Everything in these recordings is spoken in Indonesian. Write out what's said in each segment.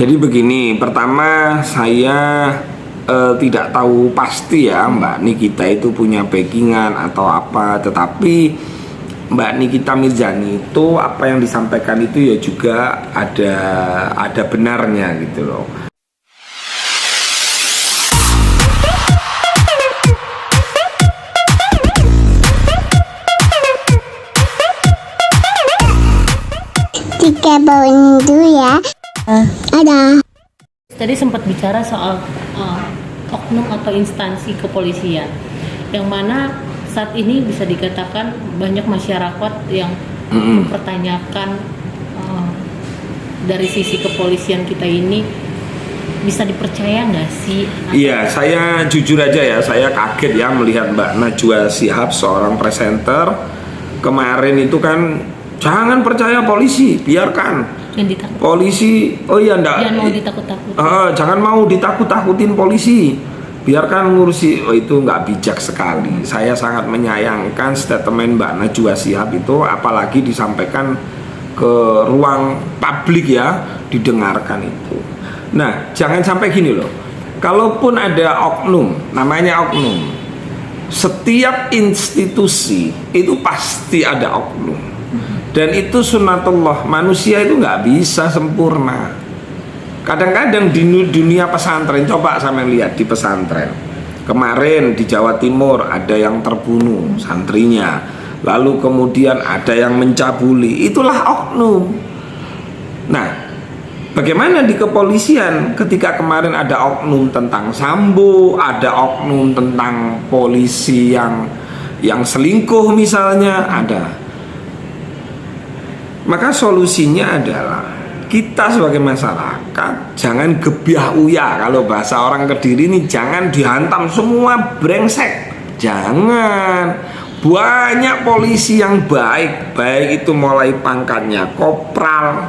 Jadi begini, pertama saya tidak tahu pasti ya Mbak Nikita itu punya backingan atau apa, tetapi Mbak Nikita Mirzani itu apa yang disampaikan itu ya juga ada benarnya gitu loh. Tiga bawain dulu ya. Ada. Tadi sempat bicara soal oknum atau instansi kepolisian, yang mana saat ini bisa dikatakan banyak masyarakat yang mempertanyakan dari sisi kepolisian kita ini bisa dipercaya nggak sih? Iya, saya jujur aja ya, saya kaget ya melihat Mbak Najwa Shihab, seorang presenter kemarin itu kan, jangan percaya polisi, biarkan polisi, jangan mau ditakut-takutin. Jangan mau ditakut-takutin polisi, biarkan ngurusi. Itu nggak bijak sekali. Saya sangat menyayangkan statement Mbak Najwa Shihab itu, apalagi disampaikan ke ruang publik ya, didengarkan itu. Nah, jangan sampai gini loh, kalaupun ada oknum, namanya oknum, setiap institusi itu pasti ada oknum. Dan itu sunnatullah, manusia itu nggak bisa sempurna. Kadang-kadang di dunia pesantren, coba sampai lihat di pesantren kemarin di Jawa Timur ada yang terbunuh santrinya, lalu kemudian ada yang mencabuli, itulah oknum. Nah, bagaimana di kepolisian ketika kemarin ada oknum tentang Sambo, ada oknum tentang polisi yang selingkuh misalnya, ada. Maka solusinya adalah kita sebagai masyarakat jangan gebiah uya, kalau bahasa orang Kediri ini, jangan dihantam semua brengsek. Jangan. Banyak polisi yang baik itu mulai pangkatnya kopral,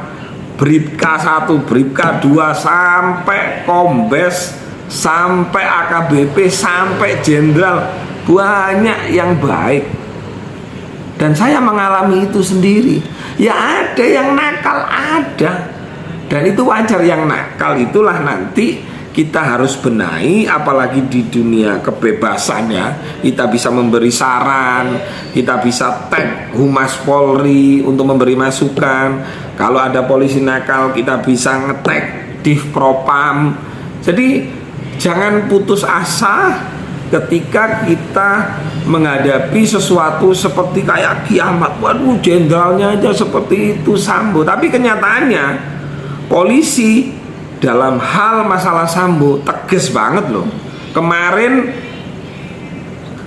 bribka 1, bribka 2, sampai kombes, sampai AKBP, sampai jenderal. Banyak yang baik. Dan saya mengalami itu sendiri. Ya ada yang nakal, ada. Dan itu wajar, yang nakal itulah nanti kita harus benahi, apalagi di dunia kebebasan ya. Kita bisa memberi saran, kita bisa tag Humas Polri untuk memberi masukan. Kalau ada polisi nakal, kita bisa nge-tag Div Propam. Jadi jangan putus asa ketika kita menghadapi sesuatu seperti kayak kiamat. Waduh, jenderalnya aja seperti itu, Sambo. Tapi kenyataannya polisi dalam hal masalah Sambo tegas banget loh. Kemarin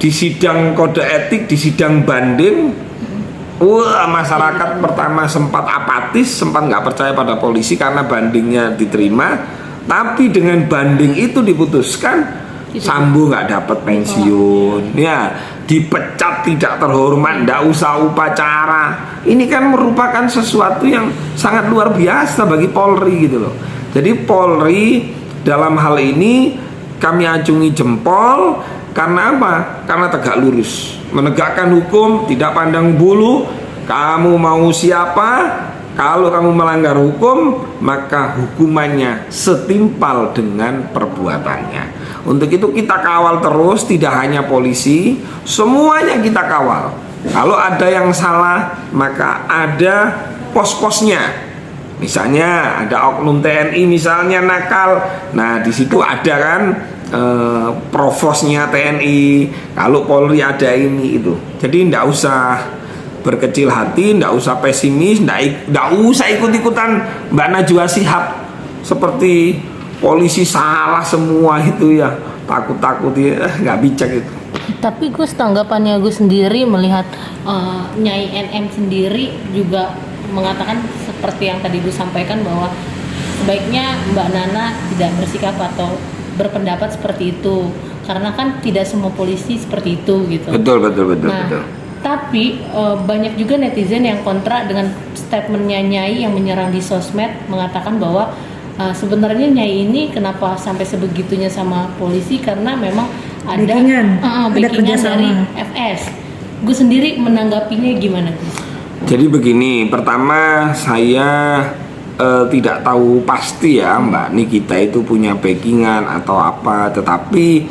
di sidang kode etik, di sidang banding, masyarakat pertama sempat apatis, sempat nggak percaya pada polisi karena bandingnya diterima. Tapi dengan banding itu diputuskan, Sambo nggak dapat pensiun, ya dipecat tidak terhormat, nggak usah upacara. Ini kan merupakan sesuatu yang sangat luar biasa bagi Polri gitu loh. Jadi Polri dalam hal ini kami acungi jempol. Karena apa? Karena tegak lurus, menegakkan hukum, tidak pandang bulu. Kamu mau siapa? Kalau kamu melanggar hukum, maka hukumannya setimpal dengan perbuatannya. Untuk itu kita kawal terus, tidak hanya polisi, semuanya kita kawal. Kalau ada yang salah, maka ada pos-posnya. Misalnya ada oknum TNI misalnya nakal, nah di situ ada kan provosnya TNI. Kalau Polri ada ini itu. Jadi tidak usah berkecil hati, tidak usah pesimis, tidak usah ikut-ikutan Mbak Najwa Shihab seperti polisi salah semua itu ya, takut-takut ya, nggak bijak itu. Tapi Gus, tanggapannya Gus sendiri melihat Nyai NM sendiri juga mengatakan seperti yang tadi Gus sampaikan, bahwa sebaiknya Mbak Nana tidak bersikap atau berpendapat seperti itu, karena kan tidak semua polisi seperti itu gitu. Betul. Nah, tapi banyak juga netizen yang kontra dengan statementnya Nyai yang menyerang di sosmed, mengatakan bahwa sebenarnya Nyai ini kenapa sampai sebegitunya sama polisi, karena memang ada backingan dari FS. Gus sendiri menanggapinya gimana Gus? Jadi begini, pertama saya tidak tahu pasti ya Mbak Nikita itu punya backingan atau apa, tetapi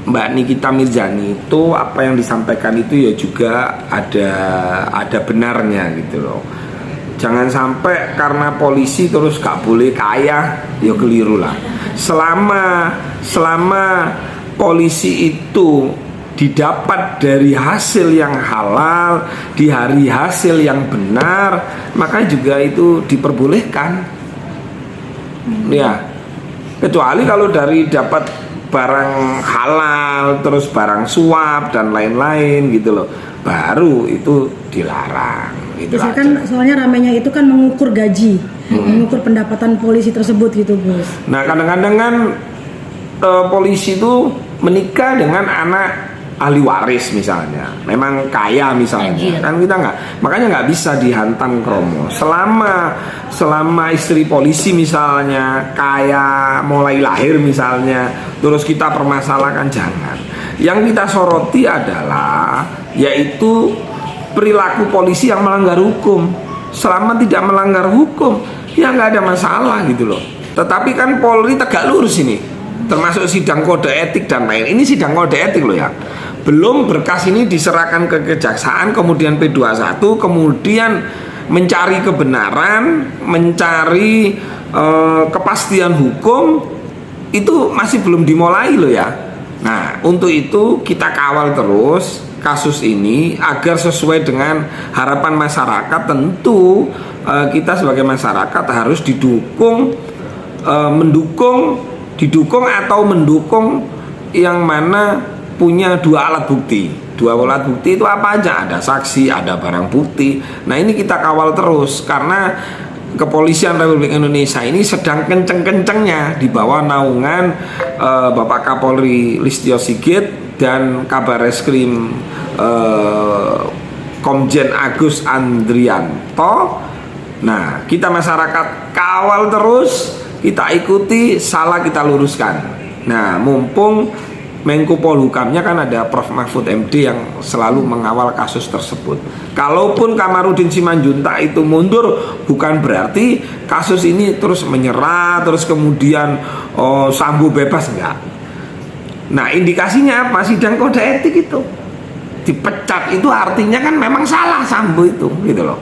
Mbak Nikita Mirzani itu apa yang disampaikan itu ya juga ada benarnya gitu loh. Jangan sampai karena polisi terus gak boleh kaya, ya keliru lah. Selama polisi itu didapat dari hasil yang halal, di hari hasil yang benar, maka juga itu diperbolehkan. Ya, kecuali kalau dari dapat barang halal, terus barang suap dan lain-lain gitu loh, baru itu dilarang. Gitu Misalkan soalnya ramenya itu kan mengukur gaji, mengukur pendapatan polisi tersebut gitu, Bos. Nah, kadang-kadang kan polisi itu menikah dengan anak ahli waris misalnya, memang kaya misalnya, Anjir. kan kita makanya nggak bisa dihantam kromo. Selama istri polisi misalnya kaya mulai lahir misalnya, terus kita permasalahkan, jangan. Yang kita soroti adalah yaitu perilaku polisi yang melanggar hukum. Selama tidak melanggar hukum, ya nggak ada masalah gitu loh. Tetapi kan Polri tegak lurus ini, termasuk sidang kode etik dan lain. Ini sidang kode etik loh ya. Belum berkas ini diserahkan ke kejaksaan, kemudian P21, kemudian mencari kebenaran, mencari kepastian hukum, itu masih belum dimulai loh ya. Nah, untuk itu kita kawal terus kasus ini agar sesuai dengan harapan masyarakat. Tentu kita sebagai masyarakat harus didukung atau mendukung yang mana punya dua alat bukti. Dua alat bukti itu apa aja? Ada saksi, ada barang bukti. Nah, ini kita kawal terus karena Kepolisian Republik Indonesia ini sedang kenceng-kencengnya di bawah naungan Bapak Kapolri Listio Sigit dan Kabar Reskrim Komjen Agus Andrianto. Nah, kita masyarakat kawal terus, kita ikuti, salah kita luruskan. Nah, mumpung Menko Polhukamnya kan ada Prof. Mahfud MD yang selalu mengawal kasus tersebut. Kalaupun Kamarudin Simanjuntak itu mundur, bukan berarti kasus ini terus menyerah, terus kemudian Sambo bebas, enggak. Nah, indikasinya apa? Sidang kode etik itu dipecat, itu artinya kan memang salah Sambo itu, gitu loh.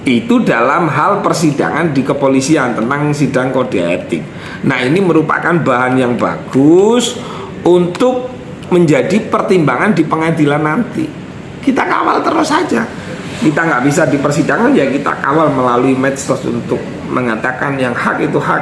Itu dalam hal persidangan di kepolisian tentang sidang kode etik. Nah, ini merupakan bahan yang bagus untuk menjadi pertimbangan di pengadilan nanti. Kita kawal terus saja. Kita nggak bisa di persidangan, ya kita kawal melalui medsos untuk mengatakan yang hak itu hak.